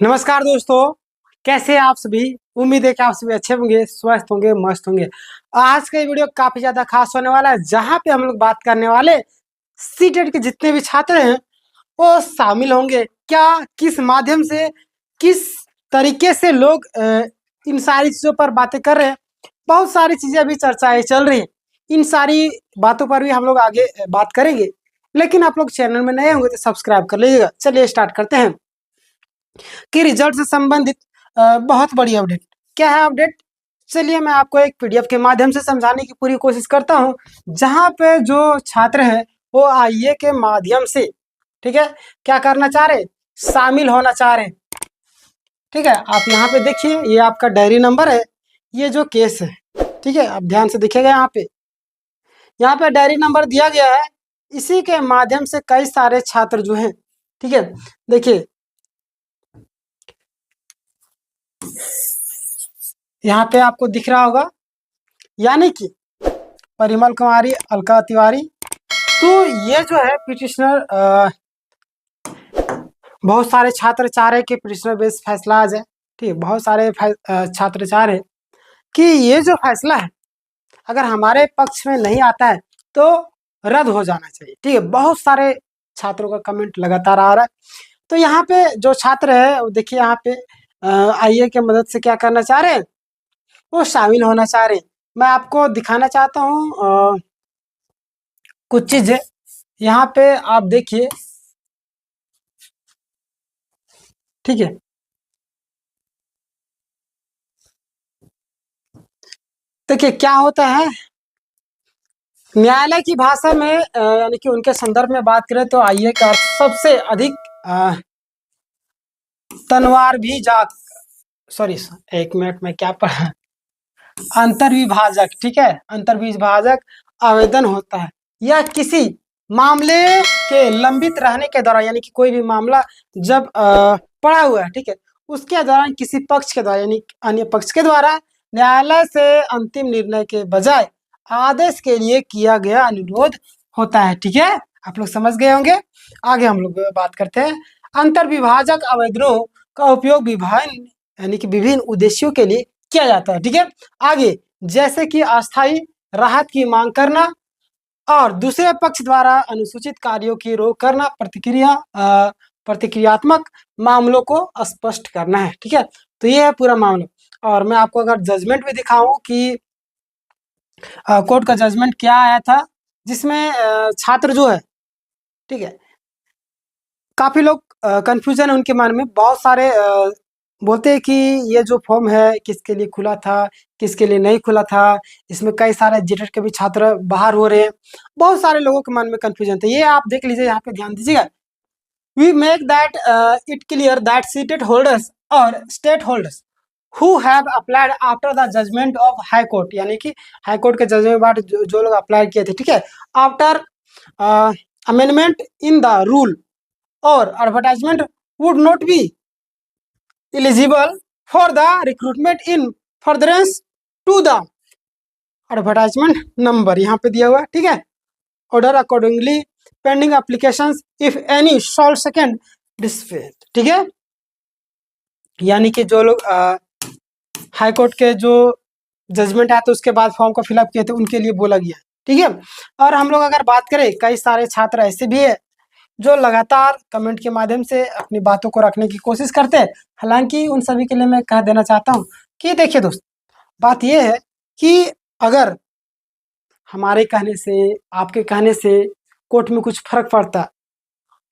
नमस्कार दोस्तों, कैसे हैं आप सभी। उम्मीद है कि आप सभी अच्छे होंगे, स्वस्थ होंगे, मस्त होंगे। आज का ये वीडियो काफी ज्यादा खास होने वाला है, जहां पे हम लोग बात करने वाले सीटेट के जितने भी छात्र हैं वो शामिल होंगे क्या, किस माध्यम से, किस तरीके से लोग इन सारी चीजों पर बातें कर रहे हैं। बहुत सारी चीजें अभी चर्चाएं चल रही हैं, इन सारी बातों पर भी हम लोग आगे बात करेंगे। लेकिन आप लोग चैनल में नए होंगे तो सब्सक्राइब कर लीजिएगा। चलिए स्टार्ट करते हैं कि रिजल्ट से संबंधित बहुत बड़ी अपडेट क्या है। अपडेट चलिए मैं आपको एक पीडीएफ के माध्यम से समझाने की पूरी कोशिश करता हूं, जहां पे जो छात्र हैं वो आईए के माध्यम से, ठीक है, क्या करना चाह रहे, शामिल होना चाह रहे हैं। ठीक है, आप यहाँ पे देखिए, ये आपका डायरी नंबर है, ये जो केस है, ठीक है, आप ध्यान से देखिएगा। यहाँ पे डायरी नंबर दिया गया है, इसी के माध्यम से कई सारे छात्र जो हैं, ठीक है, देखिए यहाँ पे आपको दिख रहा होगा, यानी कि परिमल कुमारी, अलका तिवारी। तो ये जो है पिटिशनर, बहुत सारे छात्र चाह रहे कि पिटिशनर बेस्ड फैसला आ जाए। ठीक है, बहुत सारे छात्र चाह रहे कि ये जो फैसला है अगर हमारे पक्ष में नहीं आता है तो रद्द हो जाना चाहिए। ठीक है, बहुत सारे छात्रों का कमेंट लगातार आ रहा है। तो यहाँ पे जो छात्र है वो देखिए, यहाँ पे आईए के मदद से क्या करना चाह रहे हैं, वो शामिल होना चाह रहे हैं। मैं आपको दिखाना चाहता हूँ कुछ चीजें। यहाँ पे आप देखिए, ठीक है, देखिए क्या होता है न्यायालय की भाषा में, यानी कि उनके संदर्भ में बात करें तो आईए का अर्थ सबसे अधिक तनवार भी जा, सॉरी एक मिनट में क्या पढ़ा, अंतर्विभाजक। ठीक है, अंतर्विभाजक आवेदन होता है या किसी मामले के लंबित रहने के दौरान, यानी कि कोई भी मामला जब पड़ा हुआ है, ठीक है, उसके दौरान किसी पक्ष के द्वारा यानी अन्य पक्ष के द्वारा न्यायालय से अंतिम निर्णय के बजाय आदेश के लिए किया गया अनुरोध होता है। ठीक है, आप लोग समझ गए होंगे। आगे हम लोग बात करते हैं। अंतर्विभाजक आवेदनों का उपयोग विभिन्न, यानी कि विभिन्न उद्देश्यों के लिए किया जाता है। ठीक है, आगे जैसे कि अस्थायी राहत की मांग करना और दूसरे पक्ष द्वारा अनुसूचित कार्यों की रोक करना, प्रतिक्रियात्मक मामलों को स्पष्ट करना है। ठीक है, तो ये है पूरा मामला। और मैं आपको अगर जजमेंट भी दिखाऊं कि कोर्ट का जजमेंट क्या आया था, जिसमें छात्र जो है, ठीक है, काफी लोग कंफ्यूजन है उनके मन में। बहुत सारे बोलते हैं कि ये जो फॉर्म है किसके लिए खुला था, किसके लिए नहीं खुला था। इसमें कई सारे जेटेट के भी छात्र बाहर हो रहे हैं। बहुत सारे लोगों के मन में कंफ्यूजन था, ये आप देख लीजिए, यहाँ पे ध्यान दीजिएगा। We make that it clear that CTET holders और STET holders who have applied after the judgement of high court, यानी कि हाई कोर्ट के जजमेंट के बाद जो लोग अप्लाई किए थे, ठीक है, after amendment in the rule और advertisement would not be eligible for the recruitment in furtherance to the advertisement number यहाँ पे दिया हुआ है। ठीक है, order accordingly pending applications if any solve second dispute. ठीक है, यानी कि जो लोग हाई कोर्ट के जो जजमेंट आया तो उसके बाद फॉर्म को फिलअप किए थे उनके लिए बोला गया। ठीक है, और हम लोग अगर बात करें, कई सारे छात्र ऐसे भी है जो लगातार कमेंट के माध्यम से अपनी बातों को रखने की कोशिश करते हैं। हालांकि उन सभी के लिए मैं कह देना चाहता हूं कि देखिए दोस्त, बात यह है कि अगर हमारे कहने से, आपके कहने से कोर्ट में कुछ फर्क पड़ता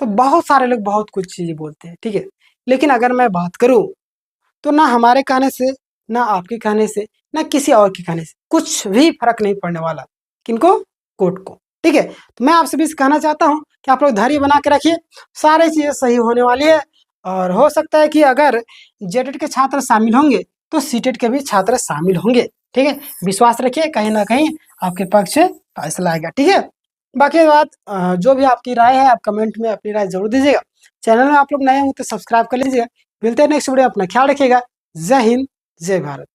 तो बहुत सारे लोग बहुत कुछ चीजें बोलते हैं। ठीक है, लेकिन अगर मैं बात करूं तो ना हमारे कहने से, ना आपके कहने से, ना किसी और के कहने से कुछ भी फर्क नहीं पड़ने वाला। किनको? कोर्ट को। ठीक है, तो मैं आपसे भी कहना चाहता हूं कि आप लोग धैर्य बना के रखिए, सारी चीजें सही होने वाली है। और हो सकता है कि अगर जेटेट के छात्र शामिल होंगे तो सीटेट के भी छात्र शामिल होंगे। ठीक है, विश्वास रखिए, कहीं ना कहीं आपके पक्ष से फैसला आएगा। ठीक है, बाकी बात जो भी आपकी राय है आप कमेंट में अपनी राय जरूर दीजिएगा। चैनल में आप लोग नए हो तो सब्सक्राइब कर लीजिएगा। मिलते हैं नेक्स्ट वीडियो, अपना ख्याल रखिएगा। जय हिंद, जय भारत।